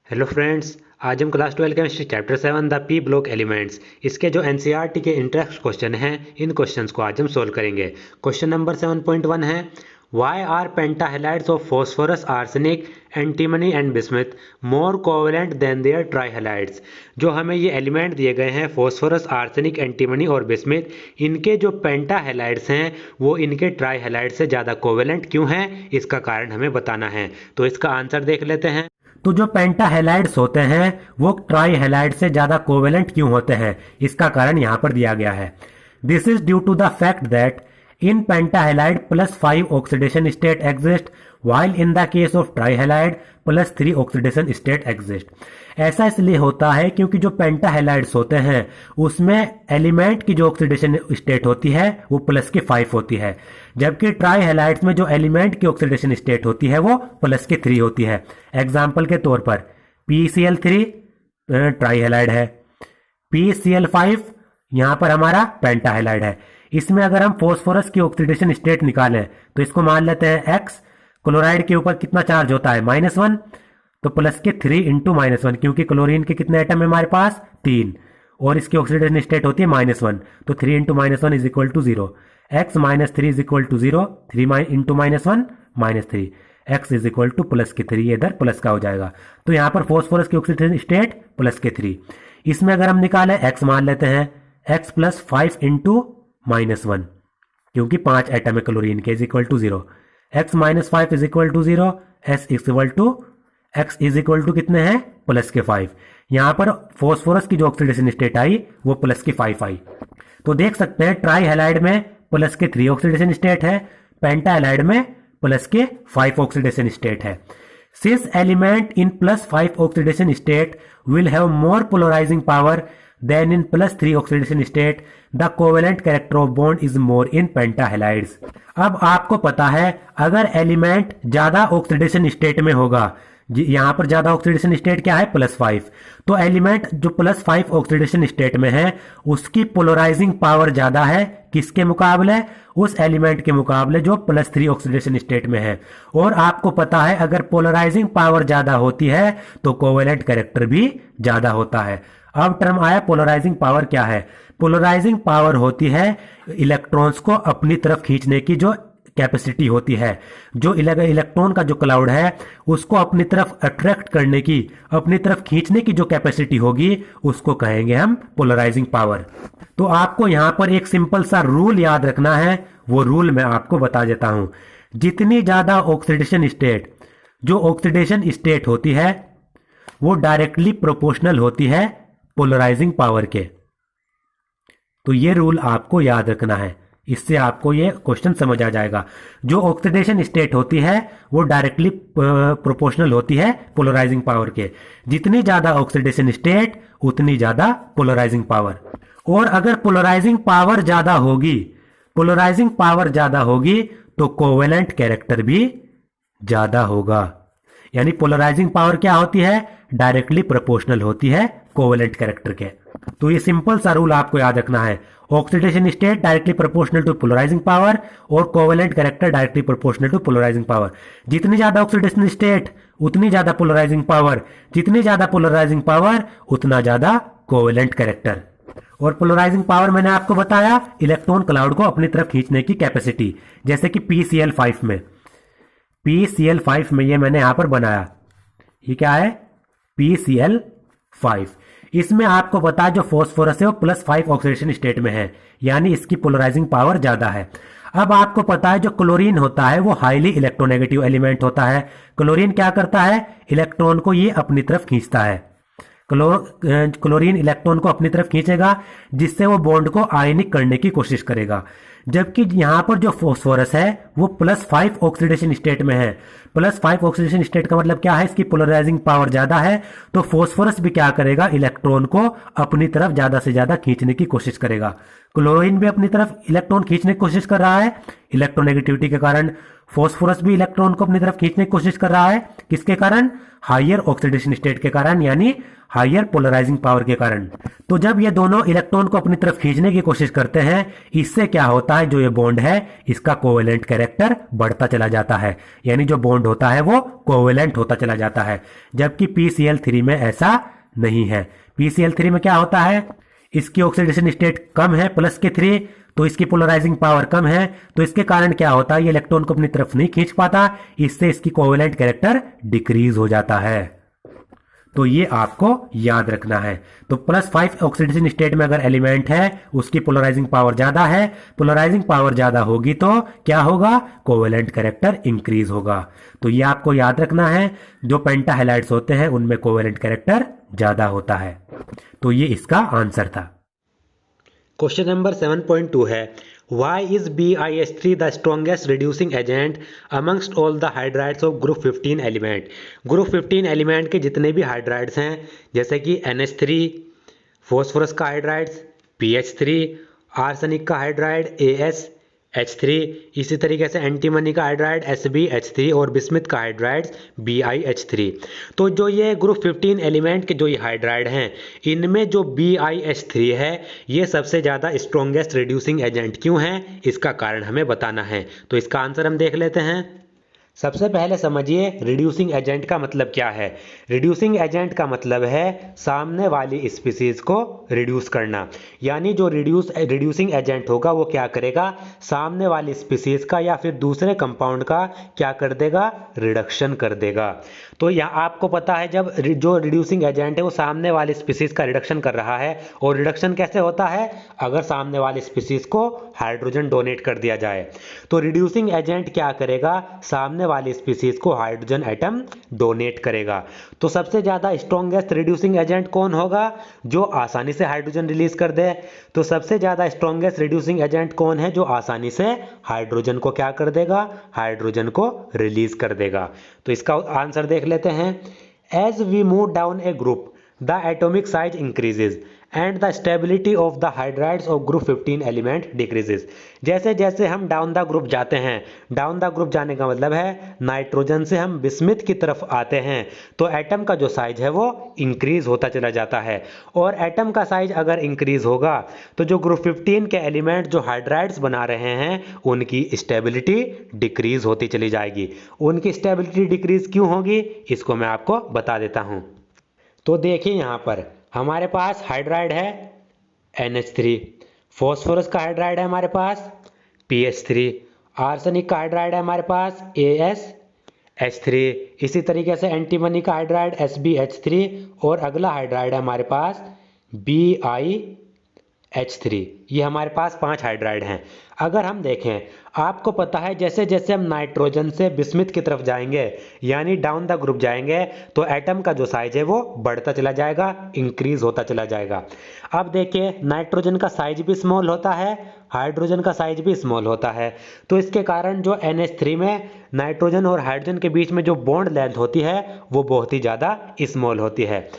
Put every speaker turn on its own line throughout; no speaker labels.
Hello friends, आज हम class 12 chemistry chapter 7 the P block elements इसके जो एनसीईआरटी के इंटरेस्ट क्वेश्चन हैं इन क्वेश्चंस को आज हम सोल्व करेंगे। क्वेश्चन नंबर 7.1 है why are pentahalides of phosphorus arsenic antimony and bismuth more covalent than their trihalides. जो हमें ये एलिमेंट दिए गए हैं फॉस्फोरस आर्सेनिक एंटीमनी और बिस्मथ, इनके जो पेंटाहेलाइड्स हैं वो इनके ट्राईहेलाइड से ज़्यादा कोवेलेंट क्यों हैं, इसका कारण हमें बताना है। तो इसका आंसर देख लेते हैं।
तो जो पेंटाहेलाइड्स होते हैं वो ट्राईहेलाइड से ज्यादा कोवेलेंट क्यों होते हैं, इसका कारण यहां पर दिया गया है। This is due to the fact that in pentahalide +5 oxidation state exist while in the case of trihalide +3 oxidation state exist. ऐसा इसलिए होता है क्योंकि जो पेंटाहेलाइड्स होते हैं उसमें एलिमेंट की जो ऑक्सीडेशन स्टेट होती है वो +5 होती है, जबकि ट्राईहेलाइड्स में जो एलिमेंट की ऑक्सीडेशन स्टेट होती है वो +3 होती है। एग्जाम्पल के तौर पर PCl3 ट्राईहेलाइड है, PCl5 यहां पर हमारा पेंटाहेलाइड है। इसमें अगर हम फॉस्फोरस की ऑक्सीडेशन स्टेट निकालें तो इसको मान लेते हैं X, क्लोराइड के ऊपर कितना चार्ज होता है -1, तो +3 × -1, क्योंकि क्लोरीन के कितने एटम है हमारे पास 3 और इसकी ऑक्सीडेशन स्टेट होती है -1, तो 3 × -1 = 0। X - 3 = 0, 3 × -1 -3, X +3, ये इधर प्लस का हो जाएगा। तो यहां पर फॉस्फोरस की ऑक्सीडेशन स्टेट +3। इसमें अगर हम निकालें X मान लेते हैं X + 5 × -1, क्योंकि 5 एटम है क्लोरीन के, =0। X - 5 = 0, X कितने हैं +5। यहां पर फॉस्फोरस की जो ऑक्सीडेशन स्टेट आई वो +5 आई। तो देख सकते हैं ट्राईहेलाइड में +3 ऑक्सीडेशन स्टेट है, पेंटाहेलाइड में +5 ऑक्सीडेशन स्टेट है। Since element in +5 oxidation state will have more polarizing power than in +3 oxidation state, the covalent character of bond is more in pentahalides। अब आपको पता है अगर एलिमेंट ज्यादा ऑक्सीडेशन स्टेट में होगा, यहां पर ज्यादा ऑक्सीडेशन स्टेट क्या है +5, तो एलिमेंट जो +5 ऑक्सीडेशन स्टेट में है उसकी पोलराइजिंग पावर ज्यादा है किसके मुकाबले, उस एलिमेंट के मुकाबले जो +3 ऑक्सीडेशन स्टेट में है। और आपको पता है अगर पोलराइजिंग पावर ज्यादा होती है तो कोवेलेंट कैरेक्टर भी ज्यादा होता है। अब टर्म आया पोलराइजिंग पावर क्या है। पोलराइजिंग पावर होती है इलेक्ट्रॉन्स को अपनी तरफ खींचने की जो कैपेसिटी होती है, जो इलेक्ट्रॉन का जो क्लाउड है उसको अपनी तरफ अट्रैक्ट करने की, अपनी तरफ खींचने की जो कैपेसिटी होगी उसको कहेंगे हम पोलराइजिंग पावर। तो आपको यहां पर एक सिंपल सा रूल याद रखना है, वो रूल मैं आपको बता देता हूं। जितनी ज्यादा ऑक्सीडेशन स्टेट, जो ऑक्सीडेशन स्टेट होती है वो डायरेक्टली प्रोपोर्शनल होती है पोलराइजिंग पावर के। तो ये रूल आपको याद रखना है, इससे आपको ये क्वेश्चन समझ आ जाएगा। जो ऑक्सीडेशन स्टेट होती है वो डायरेक्टली प्रोपोर्शनल होती है पोलराइजिंग पावर के। जितनी ज्यादा ऑक्सीडेशन स्टेट उतनी ज्यादा पोलराइजिंग पावर। और अगर पोलराइजिंग पावर ज्यादा होगी, पोलराइजिंग पावर ज्यादा होगी तो कोवेलेंट कैरेक्टर भी ज्यादा होगा। यानी पोलराइजिंग पावर क्या होती है, डायरेक्टली प्रोपोर्शनल होती है कोवेलेंट कैरेक्टर के। तो ये सिंपल सा रूल आपको याद रखना है, oxidation state directly proportional to polarising power और covalent character directly proportional to polarising power. जितनी ज्यादा ऑक्सीडेशन स्टेट उतनी ज्यादा पोलराइजिंग पावर, जितनी ज्यादा पोलराइजिंग पावर उतना ज्यादा कोवेलेंट कैरेक्टर। और पोलराइजिंग पावर मैंने आपको बताया इलेक्ट्रॉन क्लाउड को अपनी तरफ खींचने की कैपेसिटी, जैसे कि PCl5 में ये मैंने यहां पर बनाया, ये क्या है PCl5। इसमें आपको पता है जो फॉस्फोरस है वो +5 ऑक्सीडेशन स्टेट में है, यानी इसकी पोलराइजिंग पावर ज्यादा है। अब आपको पता है जो क्लोरीन होता है वो हाईली इलेक्ट्रोनेगेटिव एलिमेंट होता है। क्लोरीन क्या करता है, इलेक्ट्रॉन को ये अपनी तरफ खींचता है। क्लोरीन इलेक्ट्रॉन को अपनी तरफ खींचेगा जिससे वो बॉन्ड को आयनिक करने की कोशिश करेगा, जबकि यहां पर जो फॉस्फोरस है वो +5 ऑक्सीडेशन स्टेट में है। +5 ऑक्सीडेशन स्टेट का मतलब क्या है, इसकी पोलराइजिंग पावर ज्यादा है, तो फॉस्फोरस भी क्या करेगा, इलेक्ट्रॉन को अपनी तरफ ज्यादा से ज्यादा खींचने की कोशिश करेगा। क्लोरीन भी अपनी तरफ इलेक्ट्रॉन खींचने की कोशिश कर रहा है, इलेक्ट्रोनेगेटिविटी के कारण फॉस्फोरस भी इलेक्ट्रॉन को अपनी तरफ खींचने की कोशिश कर रहा है, किसके कारण? हायर ऑक्सीडेशन स्टेट के कारण, यानी हायर पोलराइजिंग पावर के कारण। तो जब ये दोनों इलेक्ट्रॉन को अपनी तरफ खींचने की कोशिश करते हैं, इससे क्या होता है, जो ये बॉन्ड है इसका कोवेलेंट कैरेक्टर बढ़ता चला जाता है, यानी जो बॉन्ड होता है वो कोवेलेंट होता चला जाता है। जबकि PCl3 में ऐसा नहीं है। PCl3 में क्या होता है, इसकी ऑक्सीडेशन स्टेट कम है +3, तो इसकी पोलराइजिंग पावर कम है, तो इसके कारण क्या होता है, ये इलेक्ट्रॉन को अपनी तरफ नहीं खींच पाता, इससे इसकी कोवेलेंट कैरेक्टर डिक्रीज हो जाता है। तो ये आपको याद रखना है। तो +5 ऑक्सीडेशन स्टेट में अगर एलिमेंट है, उसकी पोलराइजिंग पावर ज्यादा है, पोलराइजिंग पावर ज्यादा होगी तो क्या होगा, कोवेलेंट कैरेक्टर इंक्रीज होगा। तो ये आपको याद रखना है, जो पेंटा हैलाइड्स होते हैं उनमें कोवेलेंट कैरेक्टर ज्यादा होता है। तो ये इसका आंसर था।
क्वेश्चन नंबर 7.2 है, Why is BiH3 the strongest reducing agent amongst all the hydrides of group 15 element? Group 15 element के जितने भी हाइड्राइड्स हैं, जैसे कि NH3, फॉस्फोरस का हाइड्राइड्स PH3, आर्सेनिक का हाइड्राइड AsH3, इसी तरीके से एंटीमनी का हाइड्राइड SbH3 और बिस्मिथ का हाइड्राइड BiH3। तो जो ये ग्रुप 15 एलिमेंट के जो ये हाइड्राइड हैं, इनमें जो BiH3 है ये सबसे ज़्यादा स्ट्रॉन्गेस्ट रिड्यूसिंग एजेंट क्यों है, इसका कारण हमें बताना है। तो इसका आंसर हम देख लेते हैं। सबसे पहले समझिए रिड्यूसिंग एजेंट का मतलब क्या है। रिड्यूसिंग एजेंट का मतलब है सामने वाली स्पीसीज को रिड्यूस करना, यानी जो रिड्यूसिंग एजेंट होगा वो क्या करेगा, सामने वाली स्पीसीज का या फिर दूसरे कंपाउंड का क्या कर देगा, रिडक्शन कर देगा। तो यहाँ आपको पता है जब जो रिड्यूसिंग एजेंट है वो सामने वाली स्पीसीज का रिडक्शन कर रहा है, और रिडक्शन कैसे होता है, अगर सामने वाली स्पीसीज को हाइड्रोजन डोनेट कर दिया जाए। तो रिड्यूसिंग एजेंट क्या करेगा, सामने वाली स्पीसीज को हाइड्रोजन एटम डोनेट करेगा। तो सबसे ज्यादा स्ट्रॉन्गेस्ट रिड्यूसिंग एजेंट कौन होगा, जो आसानी से हाइड्रोजन रिलीज कर दे। तो सबसे ज्यादा स्ट्रॉन्गेस्ट रिड्यूसिंग एजेंट कौन है, जो आसानी से हाइड्रोजन को क्या कर देगा, हाइड्रोजन को रिलीज कर देगा। तो इसका आंसर देख लेते हैं। As we move down a group the atomic size increases and the stability of the hydrides of group 15 element decreases. जैसे जैसे हम डाउन द ग्रुप जाते हैं, डाउन द ग्रुप जाने का मतलब है नाइट्रोजन से हम बिस्मिथ की तरफ आते हैं, तो एटम का जो साइज है वो इंक्रीज होता चला जाता है। और एटम का साइज अगर इंक्रीज होगा तो जो ग्रुप 15 के एलिमेंट जो हाइड्राइड्स बना रहे हैं उनकी स्टेबिलिटी डिक्रीज होती चली जाएगी। उनकी स्टेबिलिटी डिक्रीज क्यों होगी, इसको मैं आपको बता देता हूं। तो देखिए यहाँ पर हमारे पास हाइड्राइड है NH3, फॉस्फोरस का हाइड्राइड है हमारे पास PH3, आर्सेनिक का हाइड्राइड है हमारे पास AsH3, इसी तरीके से एंटीमनी का हाइड्राइड SbH3, और अगला हाइड्राइड है हमारे पास BiH3। ये हमारे पास 5 हाइड्राइड हैं। अगर हम देखें, आपको पता है जैसे जैसे हम नाइट्रोजन से बिस्मिथ की तरफ जाएंगे, यानी डाउन द ग्रुप जाएंगे, तो एटम का जो साइज है वो बढ़ता चला जाएगा, इंक्रीज होता चला जाएगा। अब देखिए नाइट्रोजन का साइज भी स्मॉल होता है, हाइड्रोजन का साइज भी स्मॉल होता है, तो इसके कारण जो NH3 में नाइट्रोजन और हाइड्रोजन के बीच में जो बॉन्ड लेंथ होती है वो बहुत ही ज़्यादा स्मॉल होती है।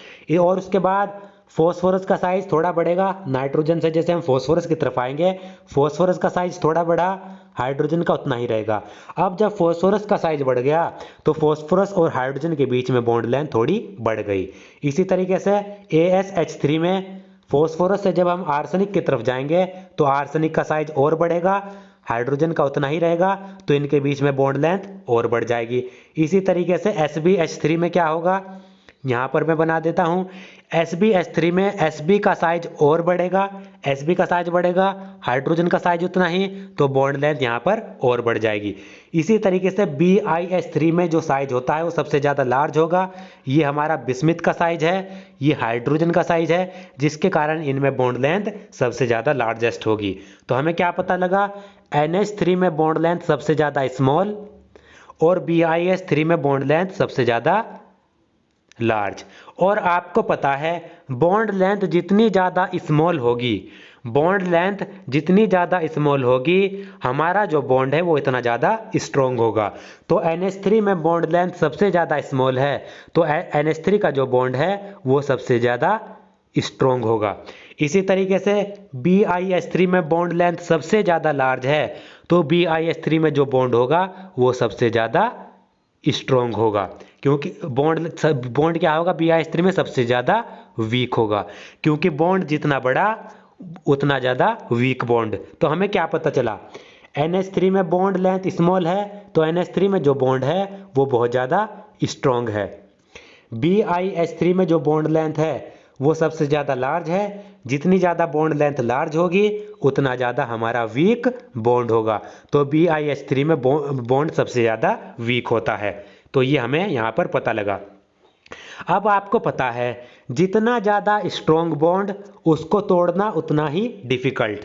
और उसके बाद फॉस्फोरस का साइज थोड़ा बढ़ेगा, नाइट्रोजन से जैसे हम फॉस्फोरस की तरफ आएंगे, फॉस्फोरस का साइज थोड़ा बढ़ा, हाइड्रोजन का उतना ही रहेगा। अब जब फॉस्फोरस का साइज बढ़ गया तो फॉस्फोरस और हाइड्रोजन के बीच में बॉन्ड लेंथ थोड़ी बढ़ गई। इसी तरीके से AsH3 में फॉस्फोरस से जब हम आर्सेनिक की तरफ जाएंगे तो आर्सेनिक का साइज और बढ़ेगा, हाइड्रोजन का उतना ही रहेगा, तो इनके बीच में बॉन्ड लेंथ और बढ़ जाएगी। इसी तरीके से SbH3 में क्या होगा, यहाँ पर मैं बना देता हूँ। SbH3 में Sb का साइज और बढ़ेगा, Sb का साइज बढ़ेगा, हाइड्रोजन का साइज उतना ही, तो बॉन्ड लेंथ यहाँ पर और बढ़ जाएगी। इसी तरीके से BiH3 में जो साइज होता है वो सबसे ज़्यादा लार्ज होगा। ये हमारा बिस्मिथ का साइज है, ये हाइड्रोजन का साइज है, जिसके कारण इनमें बॉन्ड लेंथ सबसे ज़्यादा लार्जेस्ट होगी। तो हमें क्या पता लगा, NH3 में बॉन्ड लेंथ सबसे ज़्यादा स्मॉल और BiH3 में बॉन्ड लेंथ सबसे ज़्यादा लार्ज। और आपको पता है बॉन्ड लेंथ जितनी ज़्यादा स्मॉल होगी, बॉन्ड लेंथ जितनी ज़्यादा स्मॉल होगी, हमारा जो बॉन्ड है वो इतना ज़्यादा स्ट्रॉन्ग होगा। तो NH3 में बॉन्ड लेंथ सबसे ज़्यादा स्मॉल है, तो NH3 का जो बॉन्ड है वो सबसे ज़्यादा स्ट्रॉन्ग होगा। इसी तरीके से BiH3 में बॉन्ड लेंथ सबसे ज़्यादा लार्ज है, तो BiH3 में जो बॉन्ड होगा वो सबसे ज़्यादा स्ट्रॉन्ग होगा। क्योंकि बॉन्ड क्या होगा BiH3 में सबसे ज़्यादा वीक होगा, क्योंकि बॉन्ड जितना बड़ा उतना ज़्यादा वीक बॉन्ड। तो हमें क्या पता चला, NH3 में बॉन्ड लेंथ स्मॉल है तो NH3 में जो बॉन्ड है वो बहुत ज़्यादा स्ट्रॉन्ग है। BiH3 में जो बॉन्ड लेंथ है वो सबसे ज़्यादा लार्ज है, जितनी ज़्यादा बॉन्ड लेंथ लार्ज होगी उतना ज़्यादा हमारा वीक बॉन्ड होगा। तो BiH3 में बॉन्ड सबसे ज़्यादा वीक होता है। तो ये हमें यहाँ पर पता लगा। अब आपको पता है जितना ज़्यादा स्ट्रॉन्ग बॉन्ड उसको तोड़ना उतना ही डिफ़िकल्ट,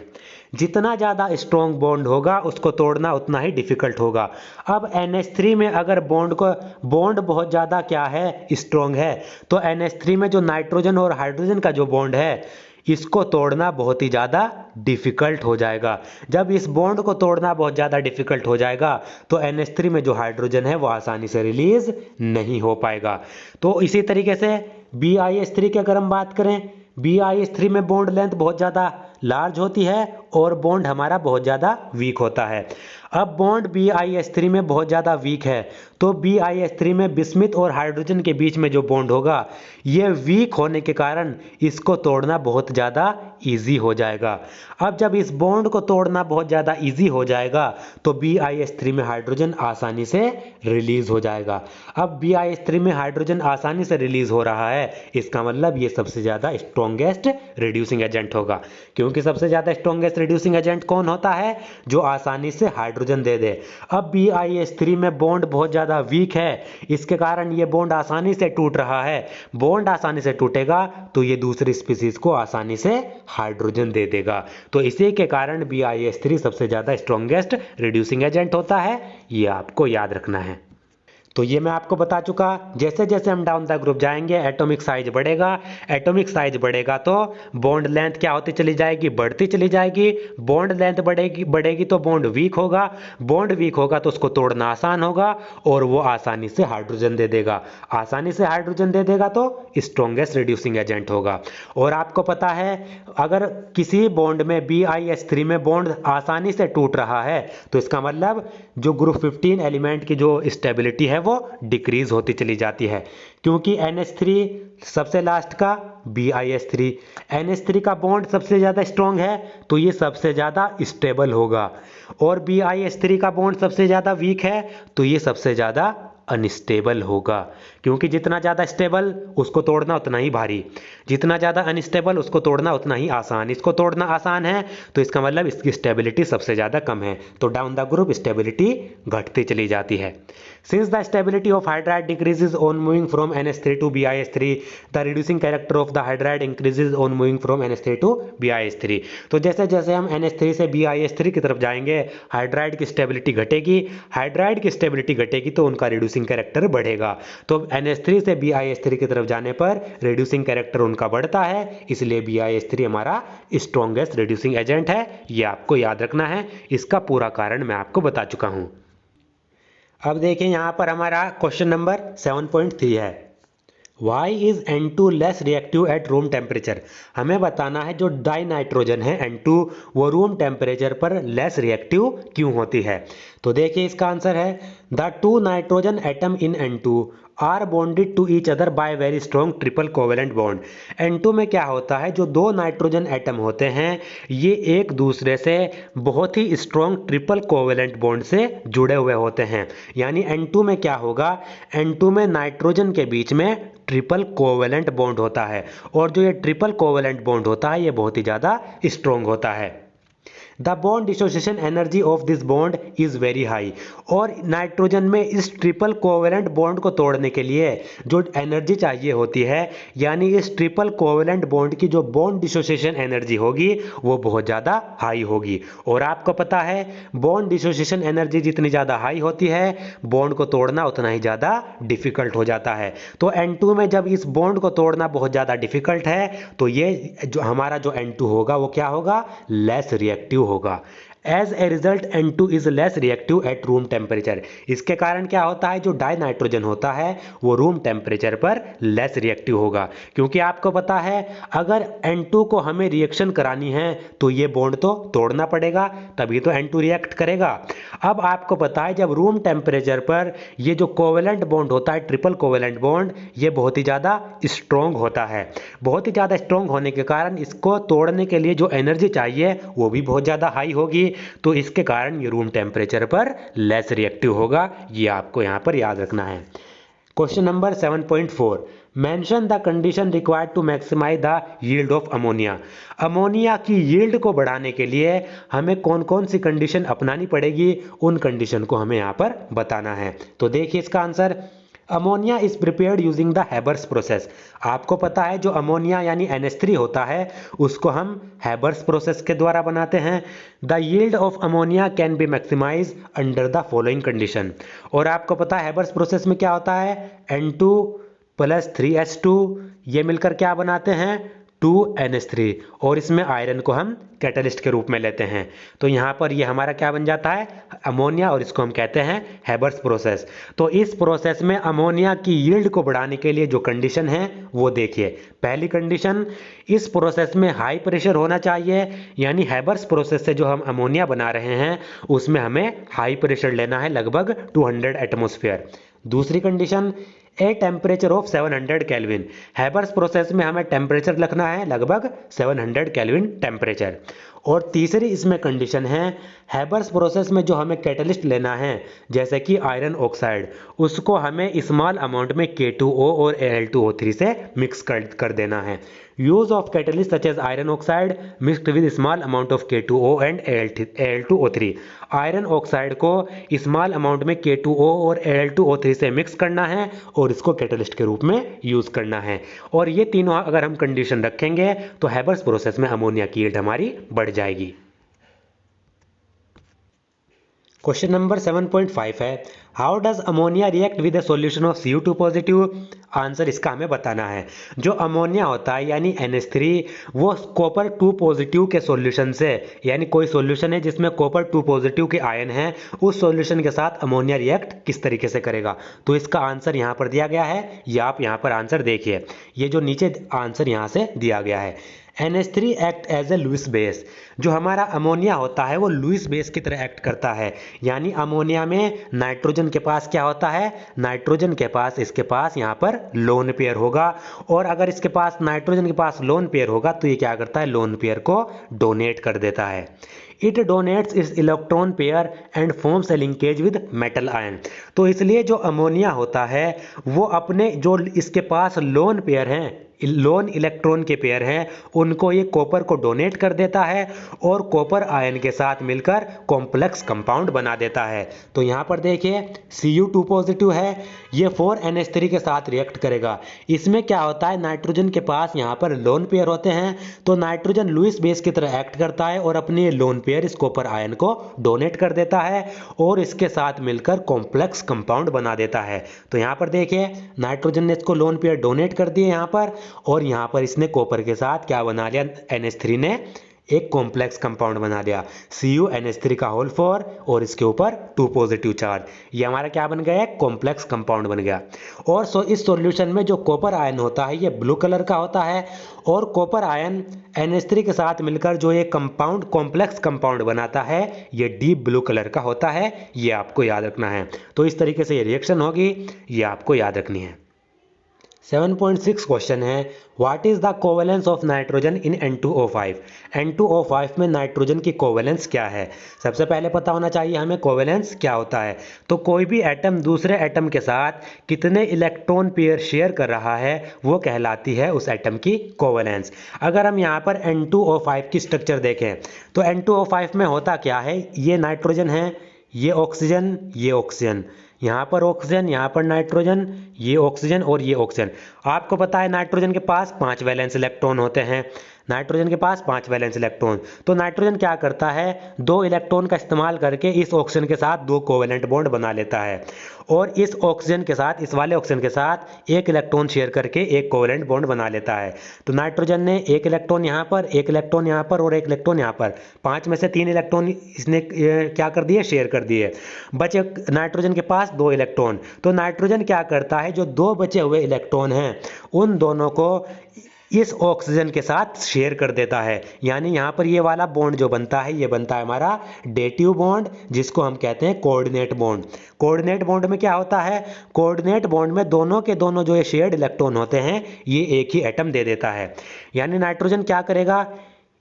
जितना ज़्यादा स्ट्रॉन्ग बॉन्ड होगा उसको तोड़ना उतना ही डिफ़िकल्ट होगा। अब NH3 में अगर बॉन्ड बहुत ज़्यादा क्या है स्ट्रॉन्ग है, तो NH3 में जो नाइट्रोजन और हाइड्रोजन का जो बॉन्ड है इसको तोड़ना बहुत ही ज़्यादा डिफ़िकल्ट हो जाएगा। जब इस बॉन्ड को तोड़ना बहुत ज़्यादा डिफ़िकल्ट हो जाएगा तो NH3 में जो हाइड्रोजन है वो आसानी से रिलीज़ नहीं हो पाएगा। तो इसी तरीके से BiH3 की अगर हम बात करें, BiH3 में बॉन्ड लेंथ बहुत ज़्यादा लार्ज होती है और बॉन्ड हमारा बहुत ज़्यादा वीक होता है। अब बॉन्ड BiH3 में बहुत ज़्यादा वीक है तो BiH3 में बिस्मिथ और हाइड्रोजन के बीच में जो बॉन्ड होगा ये वीक होने के कारण इसको तोड़ना बहुत ज़्यादा इजी हो जाएगा। अब जब इस बॉन्ड को तोड़ना बहुत ज़्यादा इजी हो जाएगा तो BiH3 में हाइड्रोजन आसानी से रिलीज़ हो जाएगा। अब BiH3 में हाइड्रोजन आसानी से रिलीज़ हो रहा है, इसका मतलब ये सबसे ज़्यादा स्ट्रॉन्गेस्ट रिड्यूसिंग एजेंट होगा, क्योंकि सबसे ज़्यादा स्ट्रॉन्गेस्ट रिड्यूसिंग एजेंट कौन होता है, जो आसानी से हाइड्रोजन दे दे। अब BiH3 में बॉन्ड बहुत ज़्यादा वीक है, इसके कारण ये बॉन्ड आसानी से टूट रहा है। बॉन्ड आसानी से टूटेगा तो ये दूसरी स्पीसीज को आसानी से हाइड्रोजन दे देगा। तो इसी के कारण BiH3 सबसे ज़्यादा स्ट्रॉन्गेस्ट रिड्यूसिंग एजेंट होता है, ये आपको याद रखना है। तो ये मैं आपको बता चुका। जैसे जैसे हम डाउन द ग्रुप जाएंगे एटॉमिक साइज बढ़ेगा, एटॉमिक साइज बढ़ेगा तो बॉन्ड लेंथ क्या होती चली जाएगी, बढ़ती चली जाएगी। बॉन्ड लेंथ बढ़ेगी तो बॉन्ड वीक होगा, बॉन्ड वीक होगा तो उसको तोड़ना आसान होगा और वो आसानी से हाइड्रोजन दे देगा, आसानी से हाइड्रोजन दे देगा तो स्ट्रॉन्गेस्ट रिड्यूसिंग एजेंट होगा। और आपको पता है अगर किसी बॉन्ड में BiH3 में बॉन्ड आसानी से टूट रहा है तो इसका मतलब जो ग्रुप 15 एलिमेंट की जो स्टेबिलिटी है वो डिक्रीज होती चली जाती है, क्योंकि NH3 सबसे लास्ट का BiH3, NH3 का बॉन्ड सबसे ज़्यादा स्ट्रॉन्ग है तो ये सबसे ज़्यादा स्टेबल होगा, और BiH3 का बॉन्ड सबसे ज़्यादा वीक है तो ये सबसे ज़्यादा अनस्टेबल होगा, क्योंकि जितना ज़्यादा स्टेबल उसको तोड़ना उतना ही भारी, जितना ज़्यादा अनस्टेबल उसको तोड़ना उतना ही आसान। इसको तोड़ना आसान है तो इसका मतलब इसकी स्टेबिलिटी सबसे ज़्यादा कम है, तो डाउन द ग्रुप स्टेबिलिटी घटती चली जाती है। Since the stability of hydride decreases on moving from NH3 to BiH3, the reducing character of the hydride increases on moving from NH3 to BiH3। तो जैसे जैसे हम NH3 से BiH3 की तरफ जाएंगे हाइड्राइड की स्टेबिलिटी घटेगी, हाइड्राइड की स्टेबिलिटी घटेगी तो उनका रिड्यूसिंग कैरेक्टर बढ़ेगा। तो NH3 से BiH3 की तरफ जाने पर रिड्यूसिंग कैरेक्टर उनका बढ़ता है, इसलिए BiH3 हमारा स्ट्रॉन्गेस्ट रिड्यूसिंग एजेंट है। ये आपको याद रखना है, इसका पूरा कारण मैं आपको बता चुका हूं। अब देखिए यहाँ पर हमारा क्वेश्चन नंबर 7.3 है, Why is N2 less reactive at room temperature. हमें बताना है जो डाई नाइट्रोजन है N2 वो रूम टेम्परेचर पर लेस रिएक्टिव क्यों होती है। तो देखिए इसका आंसर है the two nitrogen atom in N2 are bonded to each other by very strong triple covalent bond. N2 में क्या होता है, जो दो नाइट्रोजन एटम होते हैं ये एक दूसरे से बहुत ही स्ट्रॉन्ग ट्रिपल कोवेलेंट बॉन्ड से जुड़े हुए होते हैं। यानी N2 में क्या होगा, N2 में नाइट्रोजन के बीच में ट्रिपल कोवेलेंट बॉन्ड होता है, और जो ये ट्रिपल कोवेलेंट बॉन्ड होता है ये बहुत ही ज़्यादा स्ट्रॉन्ग होता है। The bond dissociation energy of this bond is very high. और नाइट्रोजन में इस ट्रिपल कोवेलेंट बॉन्ड को तोड़ने के लिए जो एनर्जी चाहिए होती है, यानी इस ट्रिपल कोवेलेंट बॉन्ड की जो बॉन्ड डिसोसिएशन एनर्जी होगी वो बहुत ज़्यादा हाई होगी। और आपको पता है बॉन्ड डिसोसिएशन एनर्जी जितनी ज़्यादा हाई होती है बॉन्ड को तोड़ना उतना ही ज़्यादा डिफिकल्ट हो जाता है। तो N2 में जब इस बॉन्ड को तोड़ना बहुत ज़्यादा डिफिकल्ट है तो ये जो हमारा जो N2 होगा वो क्या होगा, लेस रिएक्टिव होगा। As a result N2 is less reactive at room temperature. इसके कारण क्या होता है, जो डाई नाइट्रोजन होता है वो रूम टेम्परेचर पर लेस रिएक्टिव होगा, क्योंकि आपको पता है अगर N2 को हमें रिएक्शन करानी है तो ये बॉन्ड तो तोड़ना पड़ेगा, तभी तो N2 रिएक्ट करेगा। अब आपको पता है जब रूम टेम्परेचर पर ये जो कोवेलेंट बॉन्ड होता है, ट्रिपल कोवेलेंट बॉन्ड, ये बहुत ही ज़्यादा स्ट्रॉन्ग होता है। बहुत ही ज़्यादा स्ट्रॉन्ग होने के कारण इसको तोड़ने के लिए जो एनर्जी चाहिए वो भी बहुत ज़्यादा हाई होगी, तो इसके कारण ये रूम टेम्परेचर पर लेस रिएक्टिव होगा। ये आपको यहाँ पर याद रखना है। Question number 7.4, mention the condition required to maximize the yield of ammonia. Ammonia की यील्ड को बढ़ाने के लिए हमें कौन कौन सी कंडीशन अपनानी पड़ेगी, उन कंडीशन को हमें यहाँ पर बताना है। तो देखिए इसका answer, ammonia is prepared using the Haber's process. आपको पता है जो अमोनिया यानी NH3 होता है उसको हम हैबर्स प्रोसेस के द्वारा बनाते हैं। The yield of ammonia can be maximize under the following condition. और आपको पता है हैबर्स प्रोसेस में क्या होता है, N2 + 3H2 ये मिलकर क्या बनाते हैं, 2NH3, और इसमें आयरन को हम कैटलिस्ट के रूप में लेते हैं। तो यहाँ पर ये हमारा क्या बन जाता है, अमोनिया, और इसको हम कहते हैं हैबर्स प्रोसेस। तो इस प्रोसेस में अमोनिया की यील्ड को बढ़ाने के लिए जो कंडीशन है वो देखिए। पहली कंडीशन, इस प्रोसेस में हाई प्रेशर होना चाहिए, यानी हैबर्स प्रोसेस से जो हम अमोनिया बना रहे हैं उसमें हमें हाई प्रेशर लेना है, लगभग 200 एटमॉस्फेयर। दूसरी condition, a temperature of 700 kelvin. Haber's process में हमें टेम्परेचर रखना है लगभग 700 केल्विन टेम्परेचर। और तीसरी इसमें कंडीशन है, हैबर्स प्रोसेस में जो हमें कैटलिस्ट लेना है जैसे कि आयरन ऑक्साइड, उसको हमें स्मॉल अमाउंट में K2O और Al2O3 से मिक्स कर देना है। Use of catalyst such as iron oxide mixed with small amount of K2O and Al2O3। Iron oxide को स्मॉल अमाउंट में K2O और Al2O3 से मिक्स करना है और इसको कैटलिस्ट के रूप में यूज करना है। और ये तीनों अगर हम कंडीशन रखेंगे तो हैबर्स प्रोसेस में अमोनिया की यील्ड हमारी बढ़ जाएगी। क्वेश्चन नंबर 7.5 है, how does ammonia react with the solution of Cu2 positive. Answer इसका हमें बताना है। जो अमोनिया होता है यानी NH3 वो कॉपर 2 पॉजिटिव के सॉल्यूशन से, यानी कोई सॉल्यूशन है जिसमें कॉपर 2 पॉजिटिव के आयन हैं, उस सॉल्यूशन के साथ अमोनिया रिएक्ट किस तरीके से करेगा। तो इसका आंसर यहाँ पर दिया गया है, या आप यहाँ पर आंसर देखिए, ये जो नीचे आंसर यहाँ से दिया गया है, NH3 act as a Lewis base. जो हमारा अमोनिया होता है वो लुईस बेस की तरह एक्ट करता है, यानी अमोनिया में नाइट्रोजन के पास क्या होता है, नाइट्रोजन के पास इसके पास यहाँ पर लोन पेयर होगा, और अगर इसके पास नाइट्रोजन के पास लोन पेयर होगा तो ये क्या करता है, लोन पेयर को डोनेट कर देता है। इट डोनेट्स इस electron pair and forms a linkage with metal ion. तो इसलिए जो अमोनिया होता है वो अपने जो इसके पास लोन पेयर हैं, लोन इलेक्ट्रॉन के पेयर हैं, उनको ये कॉपर को डोनेट कर देता है और कॉपर आयन के साथ मिलकर कॉम्प्लेक्स कंपाउंड बना देता है। तो यहाँ पर देखिए Cu2 पॉजिटिव है, ये 4NH3 के साथ रिएक्ट करेगा। इसमें क्या होता है, नाइट्रोजन के पास यहाँ पर लोन पेयर होते हैं, तो नाइट्रोजन लुईस बेस की तरह एक्ट करता है और अपने लोन पेयर इस कॉपर आयन को डोनेट कर देता है और इसके साथ मिलकर कॉम्प्लेक्स कंपाउंड बना देता है। तो यहाँ पर देखिए नाइट्रोजन ने इसको लोन पेयर डोनेट कर दिए यहाँ पर, और यहां पर इसने कॉपर के साथ क्या बना लिया, NH3 ने एक कॉम्प्लेक्स कंपाउंड बना दिया CuNH3 का होल 4 और इसके ऊपर 2 पॉजिटिव चार्ज। ये हमारा क्या बन गया, कॉम्प्लेक्स कंपाउंड बन गया। और इस सॉल्यूशन में जो कॉपर आयन होता है ये ब्लू कलर का होता है, और कॉपर आयन NH3 के साथ मिलकर जो ये कंपाउंड कॉम्प्लेक्स कंपाउंड बनाता है ये डीप ब्लू कलर का होता है। ये आपको याद रखना है। तो इस तरीके से ये रिएक्शन होगी, ये आपको याद रखनी है। 7.6 क्वेश्चन है, what is the covalence of nitrogen in N2O5। N2O5 में नाइट्रोजन की कोवेलेंस क्या है। सबसे पहले पता होना चाहिए हमें कोवेलेंस क्या होता है। तो कोई भी एटम दूसरे एटम के साथ कितने इलेक्ट्रॉन पेयर शेयर कर रहा है वो कहलाती है उस एटम की कोवेलेंस। अगर हम यहाँ पर N2O5 की स्ट्रक्चर देखें तो N2O5 में होता क्या है, ये नाइट्रोजन है, ये ऑक्सीजन, ये ऑक्सीजन, यहाँ पर ऑक्सीजन, यहाँ पर नाइट्रोजन, ये ऑक्सीजन और ये ऑक्सीजन। आपको पता है नाइट्रोजन के पास 5 वैलेंस इलेक्ट्रॉन होते हैं, नाइट्रोजन के पास 5 वैलेंस इलेक्ट्रॉन। तो नाइट्रोजन क्या करता है, 2 इलेक्ट्रॉन का इस्तेमाल करके इस ऑक्सीजन के साथ 2 कोवेलेंट बॉन्ड बना लेता है और इस ऑक्सीजन के साथ, इस वाले ऑक्सीजन के साथ 1 इलेक्ट्रॉन शेयर करके एक कोवेलेंट बॉन्ड बना लेता है। तो नाइट्रोजन ने 1 इलेक्ट्रॉन यहाँ पर, 1 इलेक्ट्रॉन यहाँ पर और 1 इलेक्ट्रॉन यहाँ पर, 5 में से 3 इलेक्ट्रॉन इसने क्या कर दिए, शेयर कर दिए। बचे नाइट्रोजन के पास 2 इलेक्ट्रॉन। तो नाइट्रोजन क्या करता है, जो 2 बचे हुए इलेक्ट्रॉन हैं उन दोनों को इस ऑक्सीजन के साथ शेयर कर देता है। यानी यहाँ पर ये वाला बॉन्ड जो बनता है, ये बनता है हमारा डेटिव बॉन्ड, जिसको हम कहते हैं कोऑर्डिनेट बॉन्ड। कोऑर्डिनेट बॉन्ड में क्या होता है, कोऑर्डिनेट बॉन्ड में दोनों के दोनों जो ये शेयर्ड इलेक्ट्रॉन होते हैं ये एक ही एटम दे देता है। यानी नाइट्रोजन क्या करेगा,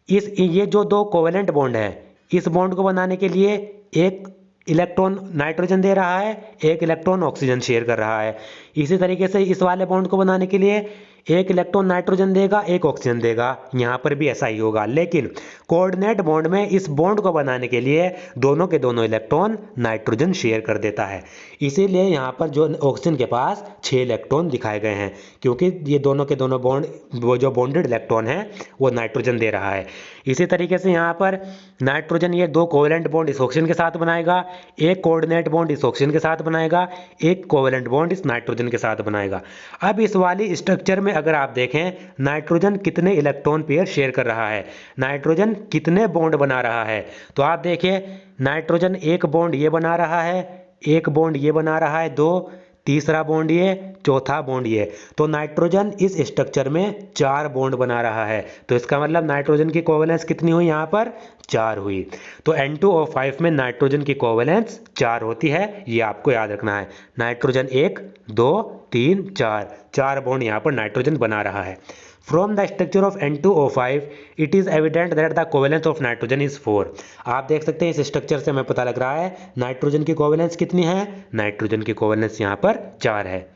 ये जो 2 कोवेलेंट बॉन्ड है, इस बॉन्ड को बनाने के लिए 1 इलेक्ट्रॉन नाइट्रोजन दे रहा है, 1 इलेक्ट्रॉन ऑक्सीजन शेयर कर रहा है। इसी तरीके से इस वाले बॉन्ड को बनाने के लिए 1 इलेक्ट्रॉन नाइट्रोजन देगा, 1 ऑक्सीजन देगा। यहाँ पर भी ऐसा ही होगा, लेकिन कोऑर्डिनेट बॉन्ड में इस बॉन्ड को बनाने के लिए दोनों के दोनों इलेक्ट्रॉन नाइट्रोजन शेयर कर देता है। इसीलिए यहाँ पर जो ऑक्सीजन के पास 6 इलेक्ट्रॉन दिखाए गए हैं, क्योंकि ये दोनों के दोनों बॉन्ड, वो जो बॉन्डेड इलेक्ट्रॉन है वो नाइट्रोजन दे रहा है। इसी तरीके से यहाँ पर नाइट्रोजन ये 2 कोवेलेंट बॉन्ड इस ऑक्सीजन के साथ बनाएगा, 1 कोऑर्डिनेट बॉन्ड इस ऑक्सीजन के साथ बनाएगा, 1 कोवेलेंट बॉन्ड इस नाइट्रोजन के साथ बनाएगा। अब इस वाली स्ट्रक्चर में अगर आप देखें, नाइट्रोजन कितने इलेक्ट्रॉन पेयर शेयर कर रहा है, नाइट्रोजन कितने बॉन्ड बना रहा है, तो आप देखिए नाइट्रोजन 1 बॉन्ड ये बना रहा है, 1 बॉन्ड ये बना रहा है, 2, तीसरा बॉन्ड ये, चौथा बॉन्ड ये। तो नाइट्रोजन इस स्ट्रक्चर में 4 बॉन्ड बना रहा है। तो इसका मतलब नाइट्रोजन की कोवेलेंस कितनी हुई, यहाँ पर 4 हुई। तो N2O5 में नाइट्रोजन की कोवेलेंस 4 होती है, ये आपको याद रखना है। नाइट्रोजन 1, 2, 3, 4 बॉन्ड यहाँ पर नाइट्रोजन बना रहा है। From the structure of N2O5, it is evident that the covalence of nitrogen is 4। आप देख सकते हैं इस स्ट्रक्चर से हमें पता लग रहा है नाइट्रोजन की कोवेलेंस कितनी है, नाइट्रोजन की कोवेलेंस यहाँ पर 4 है।